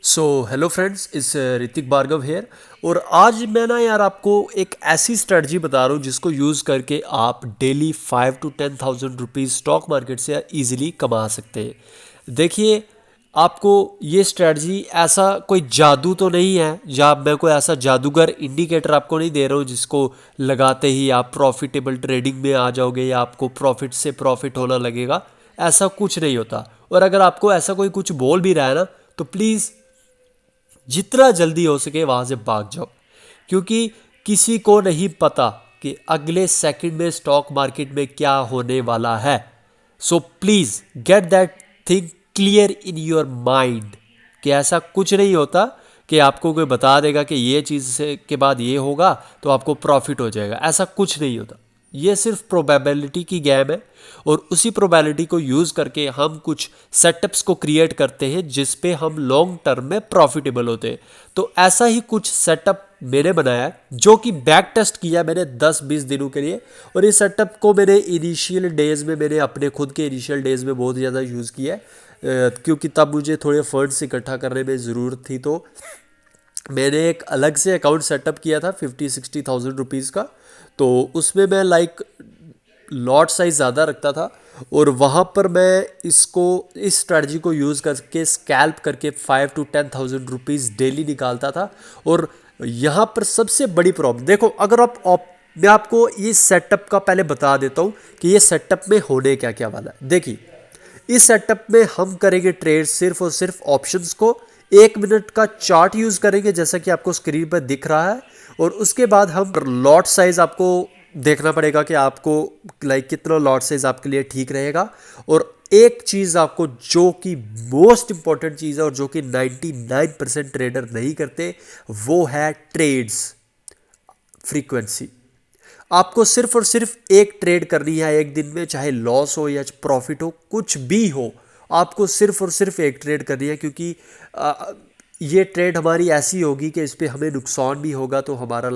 So hello friends, इस Hrithik Bhargava hair. और आज मैं ना यार आपको एक ऐसी स्ट्रेटजी बता रहा हूँ जिसको यूज़ करके आप daily 5 to 10,000 rupees stock market से इजीली कमा सकते हैं। देखिए, आपको ये स्ट्रेटजी ऐसा कोई जादू तो नहीं है, या मैं कोई ऐसा जादूगर इंडिकेटर आपको नहीं दे रहा हूँ जिसको लगाते ही आप प्रॉफिटेबल ट्रेडिंग में आ जाओगे या आपको प्रॉफिट से प्रॉफिट होना लगेगा। ऐसा कुछ नहीं होता। और अगर आपको ऐसा कोई कुछ बोल भी रहा है ना, तो प्लीज़ जितना जल्दी हो सके वहाँ से भाग जाओ, क्योंकि किसी को नहीं पता कि अगले सेकंड में स्टॉक मार्केट में क्या होने वाला है। So please get that thing clear in your mind कि ऐसा कुछ नहीं होता कि आपको कोई बता देगा कि ये चीज़ से के बाद ये होगा तो आपको प्रॉफिट हो जाएगा। ऐसा कुछ नहीं होता। ये सिर्फ प्रोबेबिलिटी की गेम है, और उसी प्रोबेबिलिटी को यूज़ करके हम कुछ सेटअप्स को क्रिएट करते हैं जिस पे हम लॉन्ग टर्म में प्रॉफिटेबल होते हैं। तो ऐसा ही कुछ सेटअप मैंने बनाया है, जो कि बैक टेस्ट किया मैंने 10-20 दिनों के लिए। और इस सेटअप को मैंने इनिशियल डेज़ में मैंने अपने खुद के इनिशियल डेज़ में बहुत ज़्यादा यूज़ किया है, क्योंकि तब मुझे थोड़े फंड्स इकट्ठा करने में ज़रूरत थी। तो मैंने एक अलग से अकाउंट सेटअप किया था 50-60 थाउजेंड रुपीज़ का। तो उसमें मैं लॉट साइज़ ज़्यादा रखता था, और वहाँ पर मैं इस स्ट्रेटजी को यूज़ करके स्कैल्प करके 5 to 10,000 रुपीज़ डेली निकालता था। और यहाँ पर सबसे बड़ी प्रॉब्लम देखो, अगर मैं आपको ये सेटअप का पहले बता देता हूँ कि ये सेटअप में होने क्या क्या वाला है। देखिए, इस सेटअप में हम करेंगे ट्रेड सिर्फ और सिर्फ ऑप्शंस को। 1 मिनट का चार्ट यूज़ करेंगे जैसा कि आपको स्क्रीन पर दिख रहा है, और उसके बाद हम लॉट साइज आपको देखना पड़ेगा कि आपको कितना लॉट साइज आपके लिए ठीक रहेगा। और एक चीज़ आपको जो कि मोस्ट इंपॉर्टेंट चीज़ है और जो कि 99% ट्रेडर नहीं करते, वो है ट्रेड्स फ्रीक्वेंसी। आपको सिर्फ और सिर्फ एक ट्रेड करनी है एक दिन में, चाहे लॉस हो या प्रॉफिट हो, कुछ भी हो, आपको सिर्फ और सिर्फ एक ट्रेड करनी है। क्योंकि ये ट्रेड हमारी ऐसी होगी कि इस पर हमें नुकसान भी होगा, तो हमारा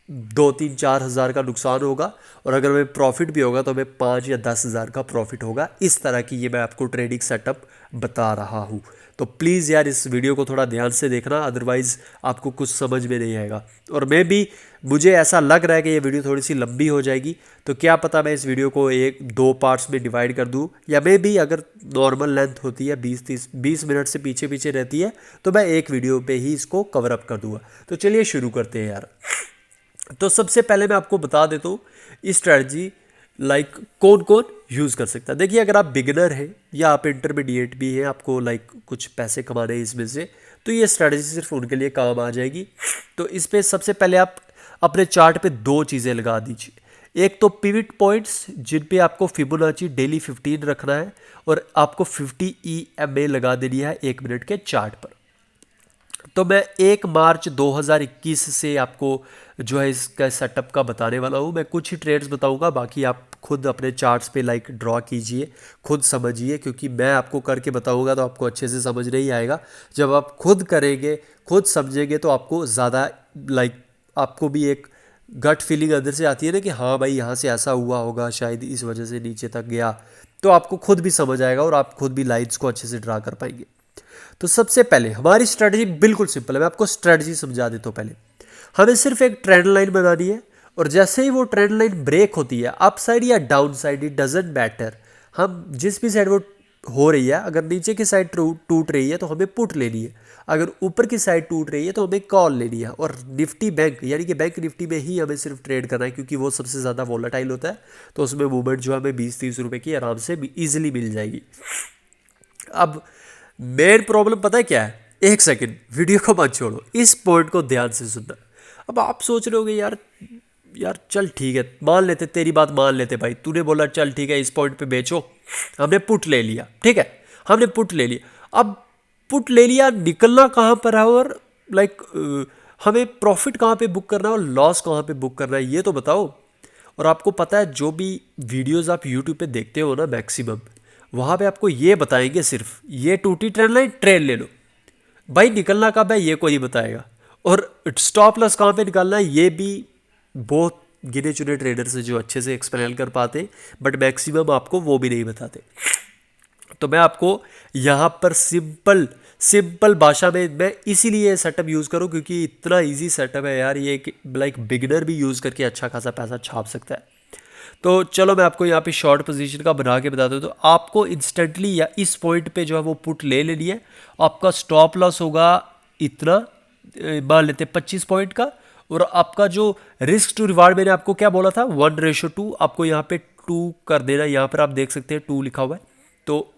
2-3-4 हज़ार का नुकसान होगा, और अगर हमें प्रॉफिट भी होगा तो हमें 5 या 10 हज़ार का प्रॉफिट होगा। इस तरह की ये मैं आपको ट्रेडिंग सेटअप बता रहा हूँ। तो प्लीज़ यार, इस वीडियो को थोड़ा ध्यान से देखना, अदरवाइज़ आपको कुछ समझ में नहीं आएगा। और मुझे ऐसा लग रहा है कि ये वीडियो थोड़ी सी लंबी हो जाएगी, तो क्या पता मैं इस वीडियो को 1-2 पार्ट्स में डिवाइड कर दूँ, या अगर नॉर्मल लेंथ होती है 20 मिनट से पीछे पीछे रहती है, तो मैं एक वीडियो पे ही इसको कवर अप कर दूंगा। तो चलिए शुरू करते हैं यार। तो सबसे पहले मैं आपको बता देता हूँ इस स्ट्रैटेजी कौन कौन यूज़ कर सकता है। देखिए, अगर आप बिगिनर हैं या आप इंटरमीडिएट भी हैं, आपको कुछ पैसे कमाने हैं इसमें से, तो ये स्ट्रैटेजी सिर्फ उनके लिए काम आ जाएगी। तो इस पे सबसे पहले आप अपने चार्ट पे 2 चीज़ें लगा दीजिए। एक तो पिवट पॉइंट्स, जिन पे आपको फिबोनाची डेली 15 रखना है, और आपको 50 EMA लगा देनी है 1 मिनट के चार्ट पर। तो मैं 1 मार्च 2021 से आपको जो है इसका सेटअप का बताने वाला हूँ। मैं कुछ ही ट्रेड्स बताऊँगा, बाकी आप खुद अपने चार्ट्स पे ड्रॉ कीजिए, खुद समझिए, क्योंकि मैं आपको करके बताऊँगा तो आपको अच्छे से समझ नहीं आएगा। जब आप खुद करेंगे, खुद समझेंगे, तो आपको ज़्यादा आपको भी एक गट फीलिंग अंदर से आती है ना कि हाँ भाई, यहाँ से ऐसा हुआ होगा, शायद इस वजह से नीचे तक गया। तो आपको खुद भी समझ आएगा और आप खुद भी लाइन्स को अच्छे से ड्रा कर पाएंगे। तो सबसे पहले हमारी स्ट्रेटजी बिल्कुल सिंपल है। मैं आपको स्ट्रेटजी समझा देता हूँ। पहले हमें सिर्फ एक ट्रेंड लाइन बनानी है, और जैसे ही वो ट्रेंड लाइन ब्रेक होती है, अप साइड या down side, it doesn't matter, हम जिस भी साइड वो हो रही है, अगर नीचे की साइड टूट रही है तो हमें पुट लेनी है, अगर ऊपर की साइड टूट रही है तो हमें कॉल लेनी है। और निफ्टी बैंक यानी कि बैंक निफ्टी में ही हमें सिर्फ ट्रेड करना है, क्योंकि वो सबसे ज़्यादा वॉलेटाइल होता है, तो उसमें मूवमेंट जो हमें 20-30 रुपये की आराम से ईजिली मिल जाएगी। अब मेन प्रॉब्लम पता है क्या है? एक सेकंड, वीडियो को मत छोड़ो, इस पॉइंट को ध्यान से सुनना। अब आप सोच रहे होगे, यार यार चल ठीक है, मान लेते, तेरी बात मान लेते भाई, तूने बोला चल ठीक है इस पॉइंट पे बेचो, हमने पुट ले लिया, ठीक है, हमने पुट ले लिया। अब पुट ले लिया, निकलना कहाँ पर है, और हमें प्रॉफिट कहाँ पे बुक करना है और लॉस कहाँ पे बुक करना है, ये तो बताओ। और आपको पता है, जो भी वीडियोज़ आप यूट्यूब पे देखते हो ना, मैक्सिमम वहाँ पे आपको ये बताएंगे सिर्फ ये टूटी ट्रेंड लाइन, ट्रेड ले लो। भाई निकलना कब है ये कोई नहीं बताएगा, और स्टॉप लॉस कहाँ पे निकालना है ये भी बहुत गिने चुने ट्रेडर्स हैं जो अच्छे से एक्सप्लेन कर पाते, बट मैक्सिमम आपको वो भी नहीं बताते। तो मैं आपको यहाँ पर सिंपल सिंपल भाषा में मैं इसीलिए सेटअप यूज़ करूँ क्योंकि इतना इजी सेटअप है यार, ये लाइक बिगिनर भी यूज़ करके अच्छा खासा पैसा छाप सकता है। तो चलो मैं आपको यहाँ पे शॉर्ट पोजीशन का बना के बता दूँ, तो आपको इंस्टेंटली या इस पॉइंट पे जो है वो पुट ले लेनी है। आपका स्टॉप लॉस होगा इतना, मान लेते 25 पॉइंट का, और आपका जो रिस्क टू रिवार्ड मैंने आपको क्या बोला था 1:2, आपको यहाँ पे 2 कर देना। यहाँ पर आप देख सकते हैं 2 लिखा हुआ है। तो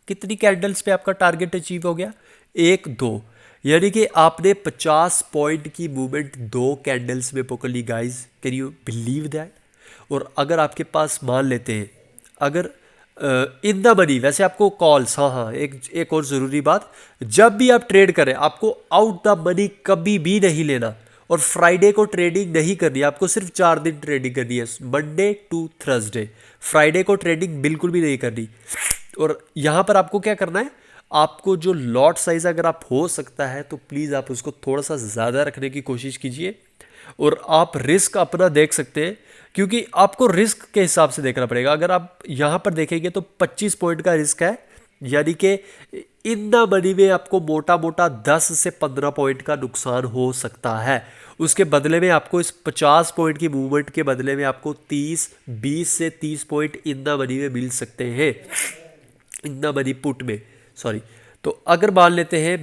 कितनी कैंडल्स पे आपका टारगेट अचीव हो गया, 1 2, यानी कि आपने 50 पॉइंट की मूवमेंट 2 कैंडल्स में पकड़ ली guys. Can you believe that. और अगर आपके पास मान लेते हैं, अगर इन द मनी, वैसे आपको कॉल्स, हाँ एक और ज़रूरी बात, जब भी आप ट्रेड करें आपको आउट द मनी कभी भी नहीं लेना, और फ्राइडे को ट्रेडिंग नहीं करनी। आपको सिर्फ 4 दिन ट्रेडिंग करनी है, मंडे टू थर्सडे। फ्राइडे को ट्रेडिंग बिल्कुल भी नहीं करनी। और यहाँ पर आपको क्या करना है, आपको जो लॉट साइज अगर आप हो सकता है तो प्लीज़ आप उसको थोड़ा सा ज़्यादा रखने की कोशिश कीजिए। और आप रिस्क अपना देख सकते हैं, क्योंकि आपको रिस्क के हिसाब से देखना पड़ेगा। अगर आप यहाँ पर देखेंगे तो 25 पॉइंट का रिस्क है, यानी कि इन द मनी में आपको मोटा मोटा 10 से 15 पॉइंट का नुकसान हो सकता है। उसके बदले में आपको इस 50 पॉइंट की मूवमेंट के बदले में आपको 20 से 30 पॉइंट इन द मनी में मिल सकते हैं, इन द मनी पुट में, सॉरी। तो अगर मान लेते हैं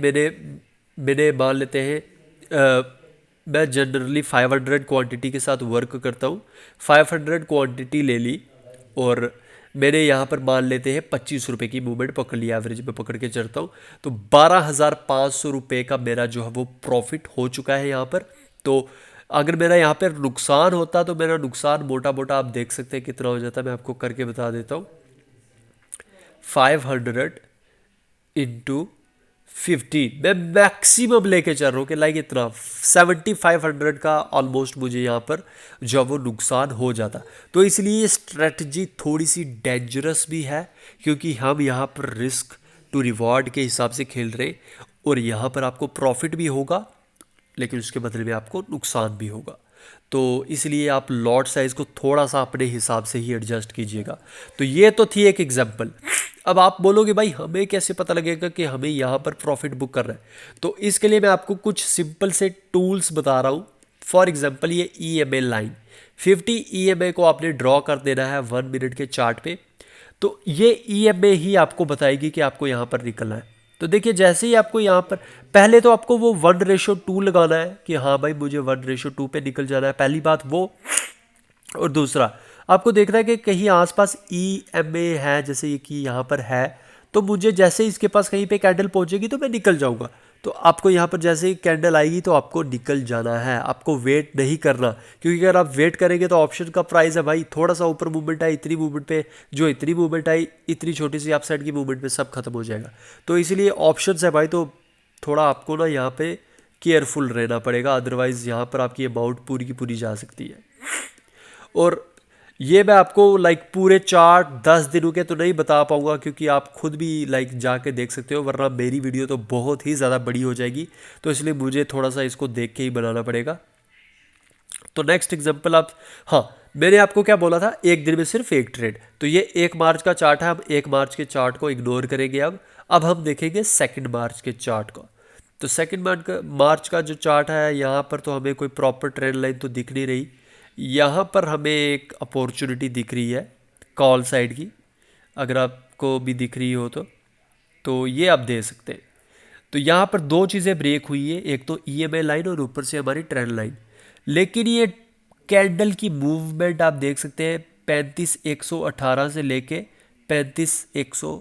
मैंने मान लेते हैं मैं जनरली 500 क्वांटिटी के साथ वर्क करता हूँ। 500 क्वांटिटी ले ली और मैंने यहाँ पर मान लेते हैं 25 रुपये की मूवमेंट पकड़ ली, एवरेज में पकड़ के चलता हूँ। तो 12,500 रुपये का मेरा जो है वो प्रॉफिट हो चुका है यहाँ पर। तो अगर मेरा यहाँ पर नुकसान होता तो मेरा नुकसान मोटा मोटा आप देख सकते हैं कितना हो जाता है। मैं आपको करके बता देता हूँ, 500 इंटू 15, मैं मैक्सिमम लेके चल रहा हूँ कि लाइक इतना 7500 का ऑलमोस्ट मुझे यहाँ पर जो वो नुकसान हो जाता। तो इसलिए ये स्ट्रेटजी थोड़ी सी डेंजरस भी है, क्योंकि हम यहाँ पर रिस्क टू रिवॉर्ड के हिसाब से खेल रहे, और यहाँ पर आपको प्रॉफिट भी होगा लेकिन उसके बदले में आपको नुकसान भी होगा। तो इसलिए आप लॉट साइज़ को थोड़ा सा अपने हिसाब से ही एडजस्ट कीजिएगा। तो ये तो थी एक एग्जांपल। अब आप बोलोगे भाई हमें कैसे पता लगेगा कि हमें यहाँ पर प्रॉफिट बुक कर रहा है, तो इसके लिए मैं आपको कुछ सिंपल से टूल्स बता रहा हूँ। फॉर एग्जांपल ये EMA लाइन 50 EMA को आपने ड्रॉ कर देना है 1 मिनट के चार्ट पे। तो ये EMA ही आपको बताएगी कि आपको यहाँ पर निकलना है। तो देखिए जैसे ही आपको यहाँ पर पहले तो आपको वो 1:2 लगाना है कि हाँ भाई मुझे 1:2 पे निकल जाना है, पहली बात वो। और दूसरा आपको देखना है कि कहीं आसपास EMA है, जैसे ये कि यहाँ पर है, तो मुझे जैसे इसके पास कहीं पे कैंडल पहुँचेगी तो मैं निकल जाऊँगा। तो आपको यहाँ पर जैसे ही कैंडल आएगी तो आपको निकल जाना है, आपको वेट नहीं करना। क्योंकि अगर आप वेट करेंगे तो ऑप्शन का प्राइस है भाई, थोड़ा सा ऊपर मूवमेंट आई, इतनी मूवमेंट पे जो इतनी मूवमेंट आई, इतनी छोटी सी अप साइड की मूवमेंट पे सब खत्म हो जाएगा। तो इसीलिए ऑप्शन है भाई, तो थोड़ा आपको ना यहाँ पे केयरफुल रहना पड़ेगा, अदरवाइज़ यहाँ पर आपकी अमाउंट पूरी की पूरी जा सकती है। और ये मैं आपको लाइक पूरे चार्ट 10 दिनों के तो नहीं बता पाऊंगा, क्योंकि आप खुद भी लाइक जाके देख सकते हो, वरना मेरी वीडियो तो बहुत ही ज़्यादा बड़ी हो जाएगी। तो इसलिए मुझे थोड़ा सा इसको देख के ही बनाना पड़ेगा। तो नेक्स्ट एग्जांपल आप, हाँ मैंने आपको क्या बोला था, एक दिन में सिर्फ एक ट्रेड। तो ये 1 मार्च का चार्ट है, हम 1 मार्च के चार्ट को इग्नोर करेंगे। अब हम देखेंगे 2 मार्च के चार्ट को। तो 2 मार्च का जो चार्ट है, यहाँ पर तो हमें कोई प्रॉपर ट्रेंड लाइन तो दिख नहीं रही। यहाँ पर हमें एक अपॉर्चुनिटी दिख रही है कॉल साइड की, अगर आपको भी दिख रही हो तो ये आप दे सकते हैं। तो यहाँ पर 2 चीज़ें ब्रेक हुई है, एक तो EMA लाइन और ऊपर से हमारी ट्रेंड लाइन। लेकिन ये कैंडल की मूवमेंट आप देख सकते हैं 35,118 से लेके 35,100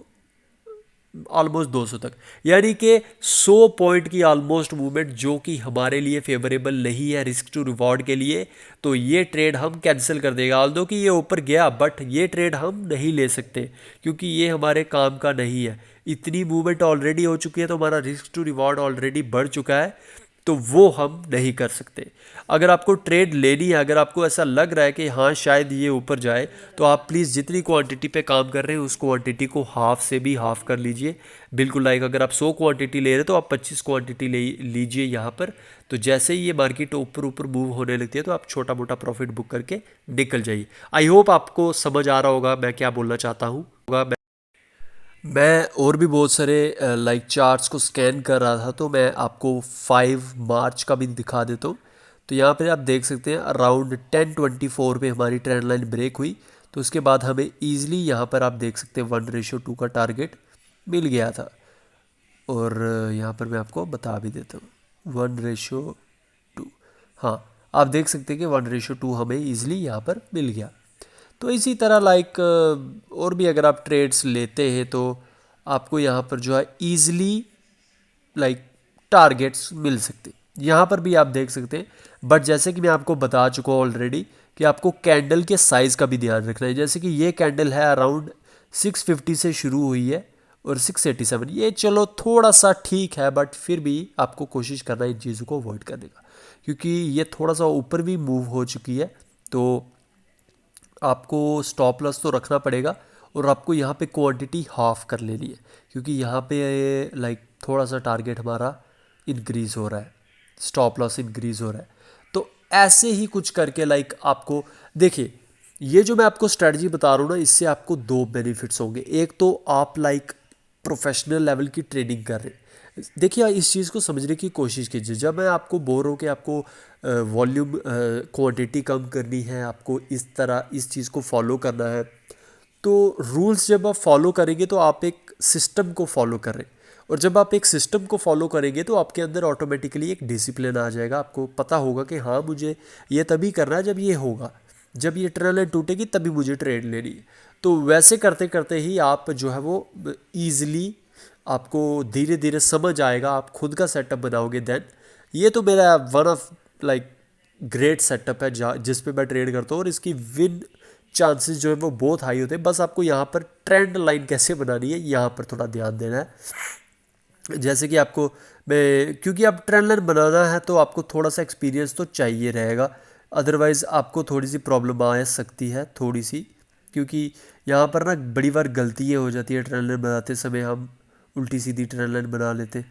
ऑलमोस्ट 200 तक, यानी कि 100 पॉइंट की ऑलमोस्ट मूवमेंट, जो कि हमारे लिए फेवरेबल नहीं है रिस्क टू रिवॉर्ड के लिए। तो ये ट्रेड हम कैंसिल कर देगा। ऑल्दो कि ये ऊपर गया, बट ये ट्रेड हम नहीं ले सकते क्योंकि ये हमारे काम का नहीं है। इतनी मूवमेंट ऑलरेडी हो चुकी है, तो हमारा रिस्क टू रिवॉर्ड ऑलरेडी बढ़ चुका है, तो वो हम नहीं कर सकते। अगर आपको ट्रेड लेनी है, अगर आपको ऐसा लग रहा है कि हाँ शायद ये ऊपर जाए, तो आप प्लीज़ जितनी क्वांटिटी पे काम कर रहे हैं उस क्वांटिटी को हाफ से भी हाफ कर लीजिए। बिल्कुल लाइक अगर आप 100 क्वांटिटी ले रहे हैं तो आप 25 क्वांटिटी ले लीजिए यहाँ पर। तो जैसे ही ये मार्केट ऊपर ऊपर मूव होने लगती है तो आप छोटा मोटा प्रॉफिट बुक करके निकल जाइए। आई होप आपको समझ आ रहा होगा मैं क्या बोलना चाहता हूँ। मैं और भी बहुत सारे लाइक चार्ट्स को स्कैन कर रहा था, तो मैं आपको 5 मार्च का भी दिखा देता हूँ। तो यहाँ पे आप देख सकते हैं अराउंड 10:24 पे हमारी ट्रेंड लाइन ब्रेक हुई। तो उसके बाद हमें ईजिली यहाँ पर आप देख सकते हैं 1:2 का टारगेट मिल गया था। और यहाँ पर मैं आपको बता भी देता हूँ 1:2। हाँ, आप देख सकते हैं कि 1:2 हमें ईजिली यहाँ पर मिल गया। तो इसी तरह लाइक और भी अगर आप ट्रेड्स लेते हैं तो आपको यहाँ पर जो है ईजिली लाइक टारगेट्स मिल सकते हैं। यहाँ पर भी आप देख सकते हैं, बट जैसे कि मैं आपको बता चुका हूँ ऑलरेडी कि आपको कैंडल के साइज़ का भी ध्यान रखना है। जैसे कि ये कैंडल है अराउंड 650 से शुरू हुई है और 687, ये चलो थोड़ा सा ठीक है, बट फिर भी आपको कोशिश करना है इन चीज़ों को अवॉइड करने का, क्योंकि ये थोड़ा सा ऊपर भी मूव हो चुकी है। तो आपको स्टॉप लॉस तो रखना पड़ेगा और आपको यहाँ पे क्वांटिटी हाफ कर लेनी है, क्योंकि यहाँ पे लाइक थोड़ा सा टारगेट हमारा इंक्रीज़ हो रहा है, स्टॉप लॉस इंक्रीज़ हो रहा है। तो ऐसे ही कुछ करके लाइक आपको देखिए, ये जो मैं आपको स्ट्रेटजी बता रहा हूँ ना, इससे आपको दो बेनिफिट्स होंगे। एक तो आप लाइक प्रोफेशनल लेवल की ट्रेडिंग कर रहे हैं। देखिए, इस चीज़ को समझने की कोशिश कीजिए। जब मैं आपको बोल रहा हूँ कि आपको वॉल्यूम क्वांटिटी कम करनी है, आपको इस तरह इस चीज़ को फॉलो करना है, तो रूल्स जब आप फॉलो करेंगे तो आप एक सिस्टम को फॉलो कर रहे हैं। और जब आप एक सिस्टम को फॉलो करेंगे तो आपके अंदर ऑटोमेटिकली एक डिसिप्लिन आ जाएगा। आपको पता होगा कि हाँ, मुझे ये तभी करना है जब ये होगा, जब ये ट्रेल लाइन टूटेगी तभी मुझे ट्रेड लेनी है। तो वैसे करते करते ही आप जो है वो ईजिली आपको धीरे धीरे समझ आएगा, आप खुद का सेटअप बनाओगे। देन ये तो मेरा one of like great setup है जिस पे मैं ट्रेड करता हूँ, और इसकी विन चांसेस जो है वो बहुत हाई होते हैं। बस आपको यहाँ पर ट्रेंड लाइन कैसे बनानी है, यहाँ पर थोड़ा ध्यान देना है। जैसे कि आपको मैं, क्योंकि आप ट्रेंड लाइन बनाना है तो आपको थोड़ा सा एक्सपीरियंस तो चाहिए रहेगा, अदरवाइज़ आपको थोड़ी सी प्रॉब्लम आ सकती है, थोड़ी सी। क्योंकि यहाँ पर ना बड़ी बार गलतियाँ हो जाती है ट्रेंड लाइन बनाते समय, हम उल्टी सीधी ट्रेंड लाइन बना लेते।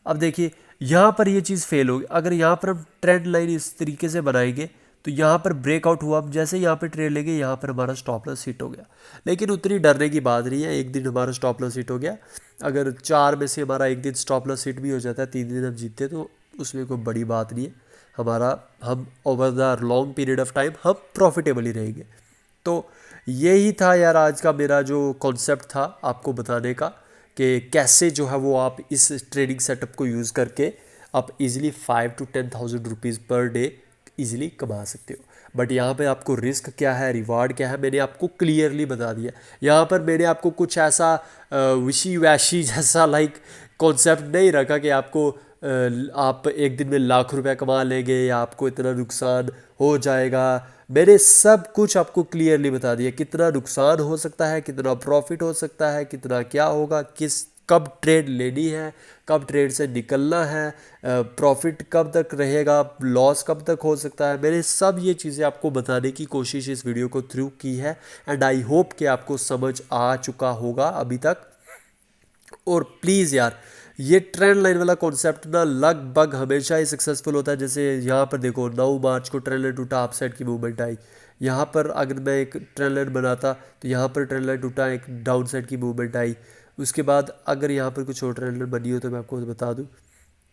अब देखिए, यहाँ पर ये चीज़ फेल होगी। अगर यहाँ पर हम ट्रेंड लाइन इस तरीके से बनाएंगे तो यहाँ पर ब्रेकआउट हुआ, अब जैसे यहाँ पर ट्रेड लेंगे, यहाँ पर हमारा स्टॉप लॉस हिट हो गया। लेकिन उतनी डरने की बात नहीं है, एक दिन हमारा स्टॉप लॉस हिट हो गया। अगर 4 में से हमारा एक दिन स्टॉप लॉस हिट भी हो जाता है, 3 दिन हम जीतते, तो उसमें कोई बड़ी बात नहीं है। हम over the long period of time हम प्रॉफिटेबल ही रहेंगे। तो यही था यार आज का मेरा जो कॉन्सेप्ट था आपको बताने का, कि कैसे जो है वो आप इस ट्रेडिंग सेटअप को यूज़ करके आप easily 5 to 10,000 rupees per day easily कमा सकते हो। बट यहाँ पे आपको रिस्क क्या है, रिवार्ड क्या है, मैंने आपको क्लियरली बता दिया। यहाँ पर मैंने आपको कुछ ऐसा विशी वैशी जैसा लाइक कॉन्सेप्ट नहीं रखा कि आपको आप एक दिन में लाख रुपया कमा लेंगे या आपको इतना नुकसान हो जाएगा। मैंने सब कुछ आपको क्लियरली बता दिया, कितना नुकसान हो सकता है, कितना प्रॉफिट हो सकता है, कितना क्या होगा, कब ट्रेड लेनी है, कब ट्रेड से निकलना है, प्रॉफिट कब तक रहेगा, लॉस कब तक हो सकता है। मैंने सब ये चीज़ें आपको बताने की कोशिश इस वीडियो को थ्रू की है, एंड आई होप कि आपको समझ आ चुका होगा अभी तक। और प्लीज़ यार, ये ट्रेंड लाइन वाला कॉन्सेप्ट ना लगभग हमेशा ही सक्सेसफुल होता है। जैसे यहाँ पर देखो, 9 मार्च को ट्रेंड लाइन टूटा, अप साइड की मूवमेंट आई। यहाँ पर अगर मैं एक ट्रेंड लाइन बनाता तो यहाँ पर ट्रेंड लाइन टूटा, एक डाउन साइड की मूवमेंट आई। उसके बाद अगर यहाँ पर कुछ और ट्रेंड लाइन बनी हो तो मैं आपको बता दूँ।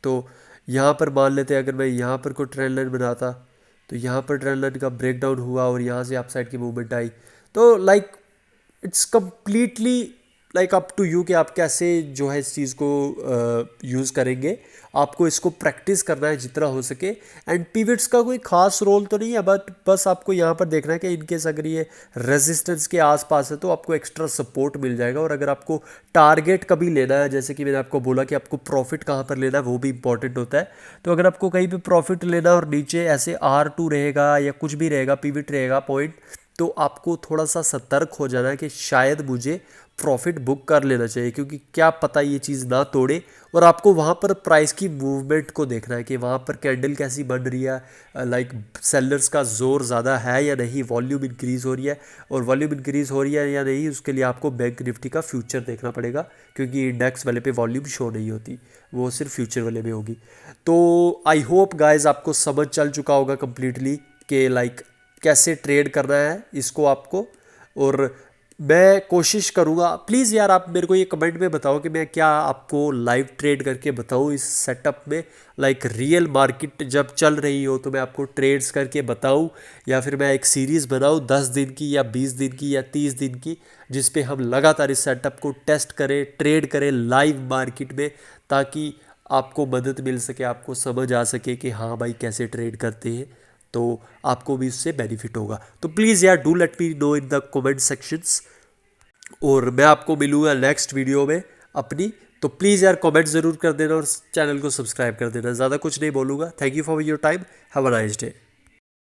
तो यहाँ पर मान लेते हैं अगर मैं यहाँ पर कोई ट्रेंड लाइन बनाता तो यहाँ पर ट्रेंड लाइन का ब्रेक डाउन हुआ और यहाँ से अप साइड की मूवमेंट आई। तो like it's completely like up to you कि आप कैसे जो है इस चीज़ को यूज़ करेंगे। आपको इसको प्रैक्टिस करना है जितना हो सके। एंड पिवट्स का कोई खास रोल तो नहीं है, बट बस आपको यहाँ पर देखना है कि इनकेस अगर ये रेजिस्टेंस के आसपास है तो आपको एक्स्ट्रा सपोर्ट मिल जाएगा। और अगर आपको टारगेट कभी लेना है, जैसे कि मैंने आपको बोला कि आपको प्रॉफिट कहाँ पर लेना है वो भी इंपॉर्टेंट होता है। तो अगर आपको कहीं पे प्रॉफिट लेना और नीचे ऐसे R2 रहेगा या कुछ भी रहेगा, पिवट रहेगा पॉइंट, तो आपको थोड़ा सा सतर्क हो जाना है कि शायद मुझे प्रॉफिट बुक कर लेना चाहिए, क्योंकि क्या पता ये चीज़ ना तोड़े। और आपको वहाँ पर प्राइस की मूवमेंट को देखना है कि वहाँ पर कैंडल कैसी बन रही है, लाइक सेलर्स का जोर ज़्यादा है या नहीं, वॉल्यूम इंक्रीज़ हो रही है, और वॉल्यूम इंक्रीज़ हो रही है या नहीं उसके लिए आपको बैंक निफ्टी का फ्यूचर देखना पड़ेगा, क्योंकि इंडेक्स वाले पे वॉल्यूम शो नहीं होती, वो सिर्फ फ्यूचर वाले में होगी। तो आई होप गाइज आपको समझ चल चुका होगा कम्प्लीटली कि लाइक कैसे ट्रेड करना है इसको आपको। और मैं कोशिश करूँगा। प्लीज़ यार आप मेरे को ये कमेंट में बताओ कि मैं क्या आपको लाइव ट्रेड करके बताऊँ इस सेटअप में, लाइक रियल मार्केट जब चल रही हो तो मैं आपको ट्रेड्स करके बताऊँ, या फिर मैं एक सीरीज़ बनाऊँ 10 दिन की या 20 दिन की या 30 दिन की, जिस पे हम लगातार इस सेटअप को टेस्ट करें, ट्रेड करें लाइव मार्केट में, ताकि आपको मदद मिल सके, आपको समझ आ सके कि हाँ भाई कैसे ट्रेड करते हैं, तो आपको भी उससे बेनिफिट होगा। तो प्लीज़ यार do let me know in the comment sections, और मैं आपको मिलूँगा नेक्स्ट वीडियो में अपनी। तो प्लीज़ यार कमेंट ज़रूर कर देना और चैनल को सब्सक्राइब कर देना। ज़्यादा कुछ नहीं बोलूँगा। Thank you for your time. Have a nice day.